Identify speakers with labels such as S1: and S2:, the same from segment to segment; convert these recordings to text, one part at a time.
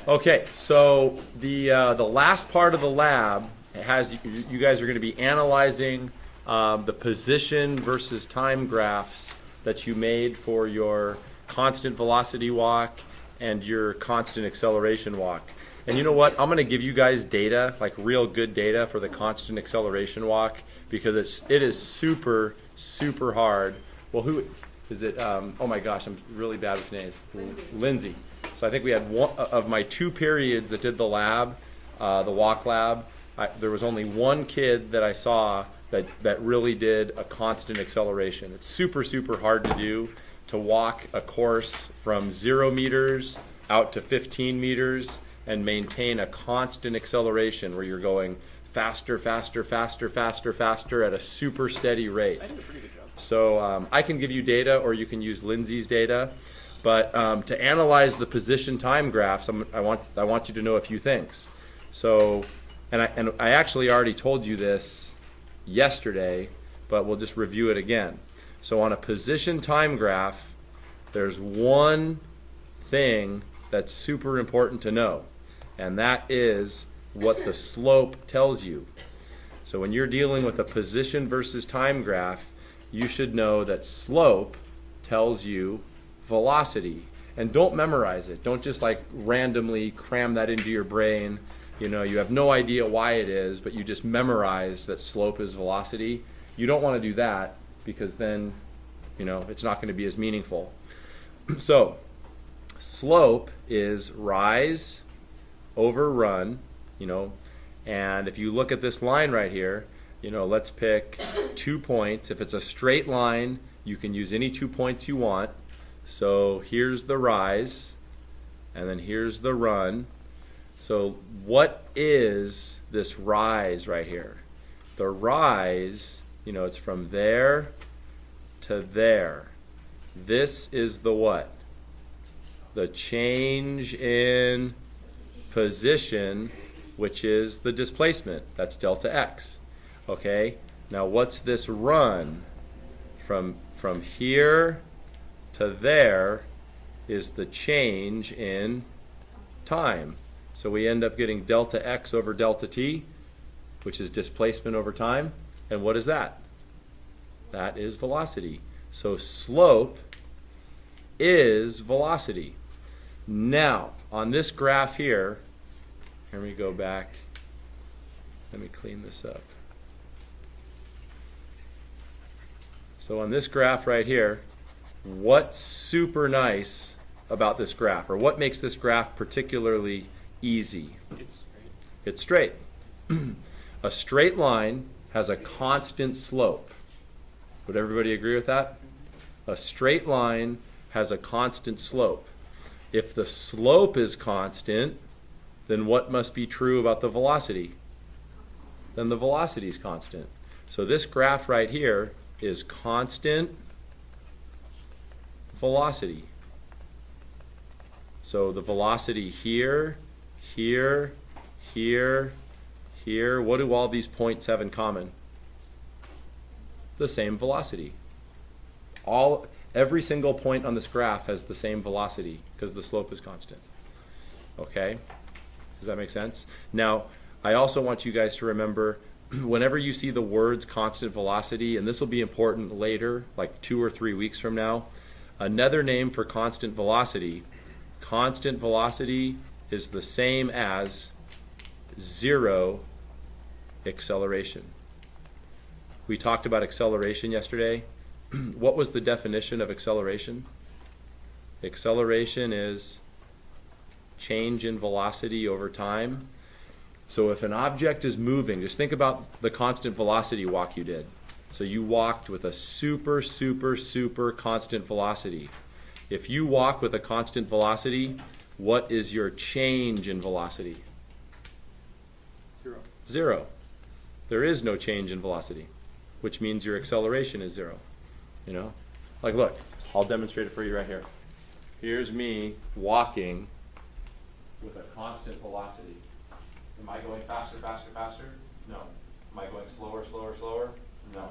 S1: Okay, so the last part of the lab has you guys are going to be analyzing the position versus time graphs that you made for your constant velocity walk and your constant acceleration walk. And you know what? I'm going to give you guys data, like real good data for the constant acceleration walk, because it is super, super hard. Well, who is it? Oh my gosh, I'm really bad with names. Lindsay. So I think we had one of my 2 periods that did the lab, the walk lab. There was only one kid that I saw that really did a constant acceleration. It's super, super hard to do, to walk a course from 0 meters out to 15 meters and maintain a constant acceleration where you're going faster, faster, faster, faster, faster at a super steady rate.
S2: I did a pretty good job.
S1: So I can give you data, or you can use Lindsay's data. But to analyze the position time graphs, I want you to know a few things. So, and I actually already told you this yesterday, but we'll just review it again. So on a position time graph, there's one thing that's super important to know, and that is what the slope tells you. So when you're dealing with a position versus time graph, you should know that slope tells you velocity. And don't memorize it. Don't just like randomly cram that into your brain. You know, you have no idea why it is, but you just memorized that slope is velocity. You don't want to do that, because then, you know, it's not going to be as meaningful. So slope is rise over run, you know, and if you look at this line right here, you know, let's pick 2 points. If it's a straight line, you can use any 2 points you want. So here's the rise, and then here's the run. So what is this rise right here? The rise, you know, it's from there to there. This is the what? The change in position, which is the displacement. That's delta x. Okay, now what's this run? From here to there is the change in time. So we end up getting delta x over delta t, which is displacement over time. And what is that? That is velocity. So slope is velocity. Now, on this graph here we go back. Let me clean this up. So on this graph right here, what's super nice about this graph, or what makes this graph particularly easy?
S2: It's straight.
S1: It's straight. A straight line has a constant slope. Would everybody agree with that? A straight line has a constant slope. If the slope is constant, then what must be true about the velocity? Then the velocity is constant. So this graph right here is constant velocity. So the velocity here, here, here, here, what do all these points have in common? The same velocity. Every single point on this graph has the same velocity because the slope is constant. Okay? Does that make sense? Now, I also want you guys to remember, whenever you see the words constant velocity, and this will be important later, like 2 or 3 weeks from now, another name for constant velocity is the same as zero acceleration. We talked about acceleration yesterday. What was the definition of acceleration? Acceleration is change in velocity over time. So if an object is moving, just think about the constant velocity walk you did. So you walked with a super, super, super constant velocity. If you walk with a constant velocity, what is your change in velocity?
S2: 0.
S1: 0. There is no change in velocity, which means your acceleration is 0. You know? Like, look, I'll demonstrate it for you right here. Here's me walking with a constant velocity. Am I going faster, faster, faster? No. Am I going slower, slower, slower? No.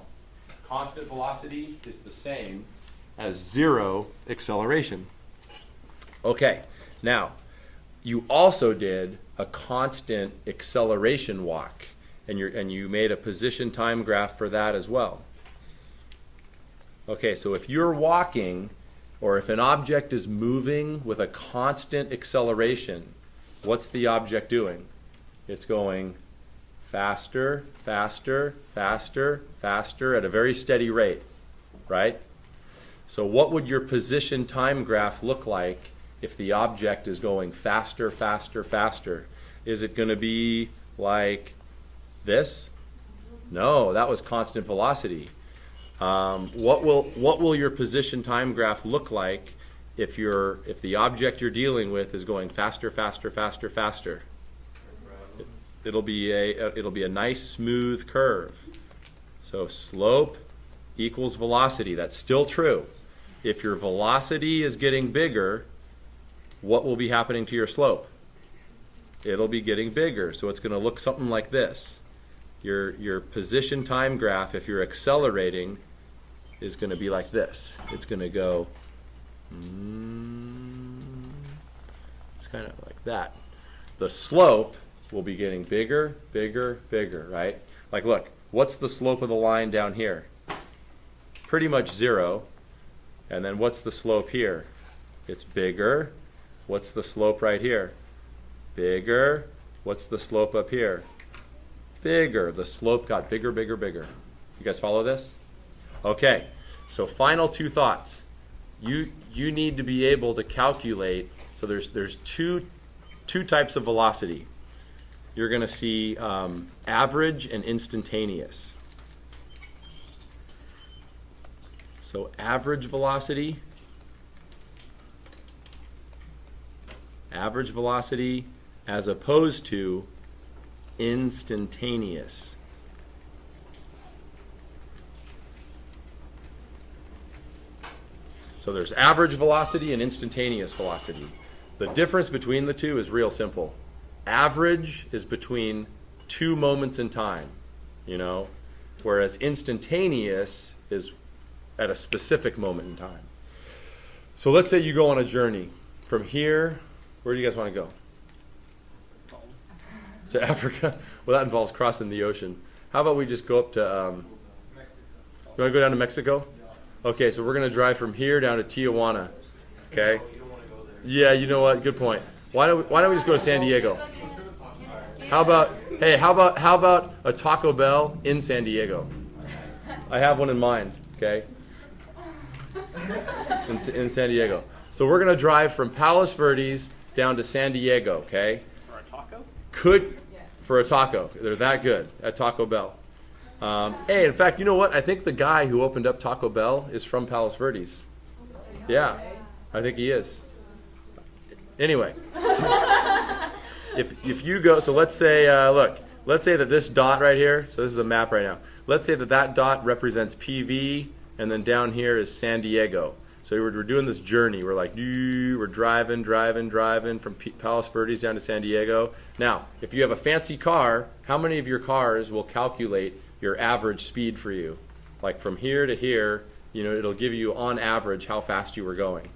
S1: Constant velocity is the same as 0 acceleration. Okay, now, you also did a constant acceleration walk, and you made a position time graph for that as well. Okay, so if you're walking, or if an object is moving with a constant acceleration, what's the object doing? It's going faster, faster, faster, faster at a very steady rate, right? So what would your position time graph look like if the object is going faster, faster, faster? Is it going to be like this? No, that was constant velocity. What will your position time graph look like if the object you're dealing with is going faster, faster, faster, faster? It'll be a nice smooth curve. So slope equals velocity. That's still true. If your velocity is getting bigger, what will be happening to your slope? It'll be getting bigger. So it's going to look something like this. Your position time graph, if you're accelerating, is going to be like this. It's going to go, it's kind of like that. The slope will be getting bigger, bigger, bigger, right? Like, look, what's the slope of the line down here? Pretty much 0. And then what's the slope here? It's bigger. What's the slope right here? Bigger. What's the slope up here? Bigger. The slope got bigger, bigger, bigger. You guys follow this? Okay, so final 2 thoughts. You need to be able to calculate. So there's two types of velocity. You're going to see average and instantaneous. So average velocity as opposed to instantaneous. So there's average velocity and instantaneous velocity. The difference between the two is real simple. Average is between 2 moments in time, whereas instantaneous is at a specific moment in time. So let's say you go on a journey from here. Where do you guys want to go? To Africa? Well, that involves crossing the ocean. How about we just go up to
S2: Mexico.
S1: you want to go down to Mexico? Okay, so we're going to drive from here down to Tijuana. Okay?
S2: You don't want to go there.
S1: Yeah, you know what? Good point. Why don't we just go to San Diego? How about a Taco Bell in San Diego? I have one in mind, okay? In San Diego. So we're going to drive from Palos Verdes down to San Diego, okay?
S2: For a taco?
S1: For a taco. They're that good at Taco Bell. Hey, in fact, you know what? I think the guy who opened up Taco Bell is from Palos Verdes. Yeah, I think he is. Anyway, if you go, so let's say, let's say that this dot right here, so this is a map right now. Let's say that dot represents PV, and then down here is San Diego. So we're doing this journey. We're like, we're driving from Palos Verdes down to San Diego. Now, if you have a fancy car, how many of your cars will calculate your average speed for you? Like from here to here, it'll give you on average how fast you were going.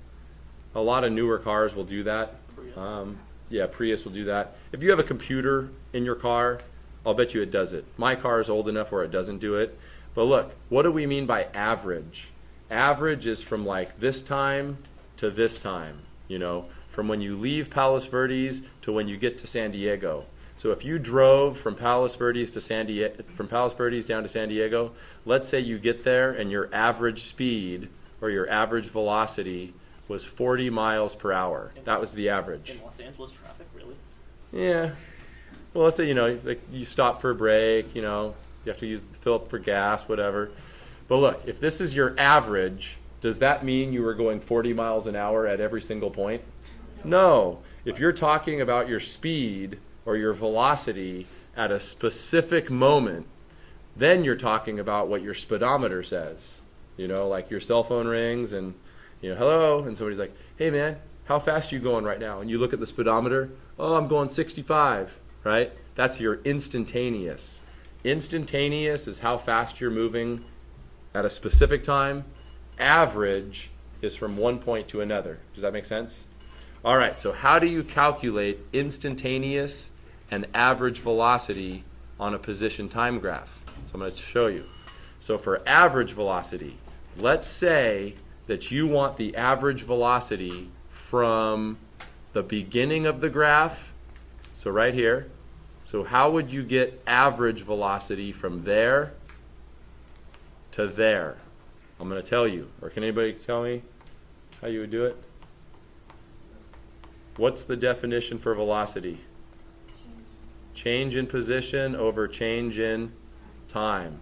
S1: A lot of newer cars will do that. Prius will do that. If you have a computer in your car, I'll bet you it does it. My car is old enough where it doesn't do it. But look, what do we mean by average? Average is from like this time to this time, from when you leave Palos Verdes to when you get to San Diego. So if you drove from Palos Verdes down to San Diego, let's say you get there and your average speed or your average velocity was 40 miles per hour. That was the average.
S2: In Los Angeles traffic, really?
S1: Yeah. Well, let's say, like you stop for a break, you have to fill up for gas, whatever. But look, if this is your average, does that mean you were going 40 miles an hour at every single point? No. If you're talking about your speed or your velocity at a specific moment, then you're talking about what your speedometer says. Like your cell phone rings and, hello, and somebody's like, hey man, how fast are you going right now? And you look at the speedometer, oh, I'm going 65, right? That's your instantaneous. Instantaneous is how fast you're moving at a specific time. Average is from one point to another. Does that make sense? All right, so how do you calculate instantaneous and average velocity on a position time graph? So I'm going to show you. So for average velocity, let's say that you want the average velocity from the beginning of the graph, so right here. So how would you get average velocity from there to there? I'm going to tell you. Or can anybody tell me how you would do it? What's the definition for velocity? Change in position over change in time.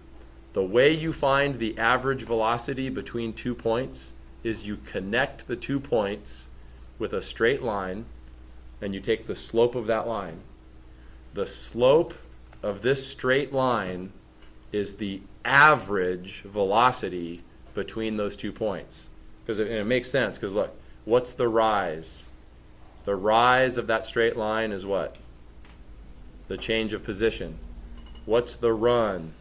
S1: The way you find the average velocity between 2 points is you connect the 2 points with a straight line, and you take the slope of that line. The slope of this straight line is the average velocity between those 2 points. Because it makes sense, because look, what's the rise? The rise of that straight line is what? The change of position. What's the run?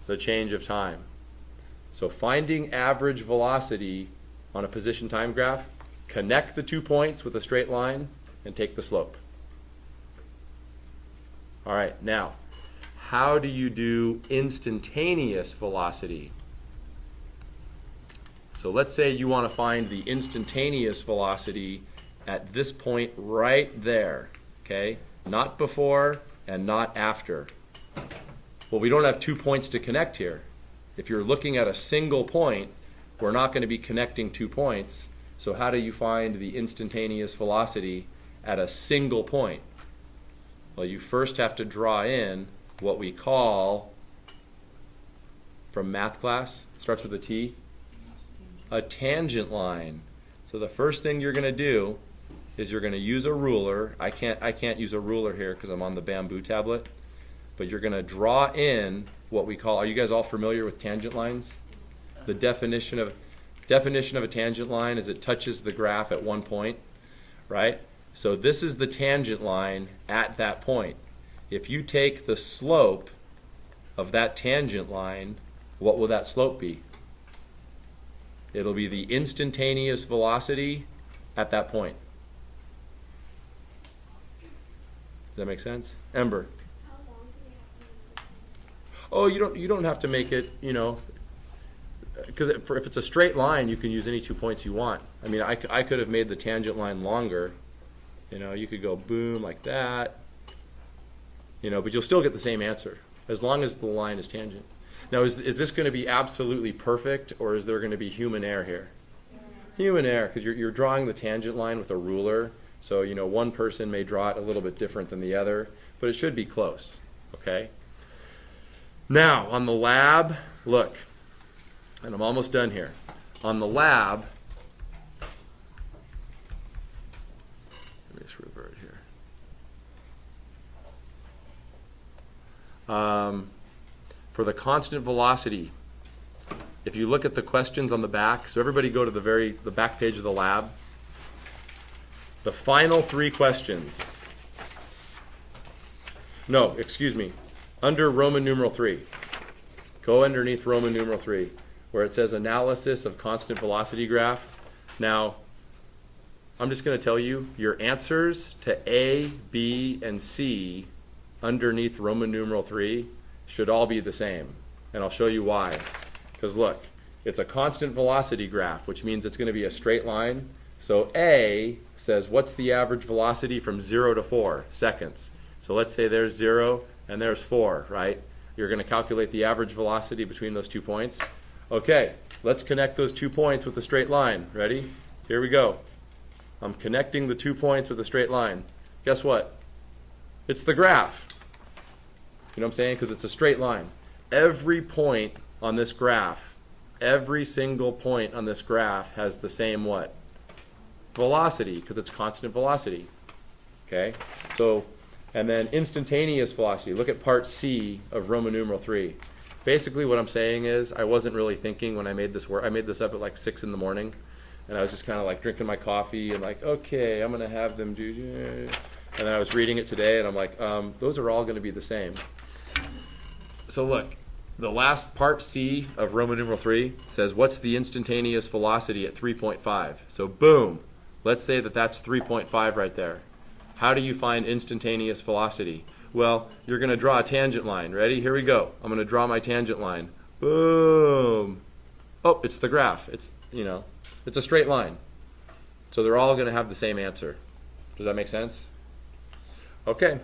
S1: The change of time. So finding average velocity on a position time graph, connect the 2 points with a straight line and take the slope. All right, now, how do you do instantaneous velocity? So let's say you want to find the instantaneous velocity at this point right there, okay? Not before and not after. Well, we don't have 2 points to connect here. If you're looking at a single point, we're not going to be connecting 2 points. So how do you find the instantaneous velocity at a single point? Well, you first have to draw in what we call, from math class, starts with a T, a tangent line. So the first thing you're going to do is you're going to use a ruler. I can't use a ruler here because I'm on the bamboo tablet. But you're going to draw in what we call, are you guys all familiar with tangent lines? The definition of a tangent line is it touches the graph at one point, right? So this is the tangent line at that point. If you take the slope of that tangent line, what will that slope be? It'll be the instantaneous velocity at that point. Does that make sense? Ember? Oh, you don't have to make it, because if it's a straight line, you can use any 2 points you want. I mean, I could have made the tangent line longer. You could go boom like that. But you'll still get the same answer as long as the line is tangent. Now, is this going to be absolutely perfect, or is there going to be human error here? Human error, because you're drawing the tangent line with a ruler. So, one person may draw it a little bit different than the other, but it should be close, okay? Now, on the lab, look, and I'm almost done here. On the lab, let me just revert here. For the constant velocity, if you look at the questions on the back, so everybody go to the back page of the lab. The final 3 questions. No, excuse me. Under Roman numeral 3. Go underneath Roman numeral 3, where it says analysis of constant velocity graph. Now, I'm just going to tell you, your answers to A, B, and C underneath Roman numeral 3 should all be the same. And I'll show you why. Because look, it's a constant velocity graph, which means it's going to be a straight line. So A says, what's the average velocity from 0 to 4 seconds? So let's say there's 0 and there's 4, right? You're going to calculate the average velocity between those 2 points. Okay, let's connect those 2 points with a straight line. Ready? Here we go. I'm connecting the 2 points with a straight line. Guess what? It's the graph. You know what I'm saying? Because it's a straight line. Every point on this graph, every single point on this graph has the same what? Velocity, because it's constant velocity. Okay? So, and then instantaneous velocity. Look at part C of Roman numeral 3. Basically what I'm saying is I wasn't really thinking when I made this work. I made this up at like 6 in the morning. And I was just kind of like drinking my coffee and like, okay, I'm going to have them do. And then I was reading it today and I'm like, those are all going to be the same. So look, the last part C of Roman numeral 3 says, what's the instantaneous velocity at 3.5? So boom, Let's say that that's 3.5 right there. How do you find instantaneous velocity? Well, you're going to draw a tangent line. Ready? Here we go. I'm going to draw my tangent line. Boom. Oh, it's the graph. It's, it's a straight line. So they're all going to have the same answer. Does that make sense? Okay.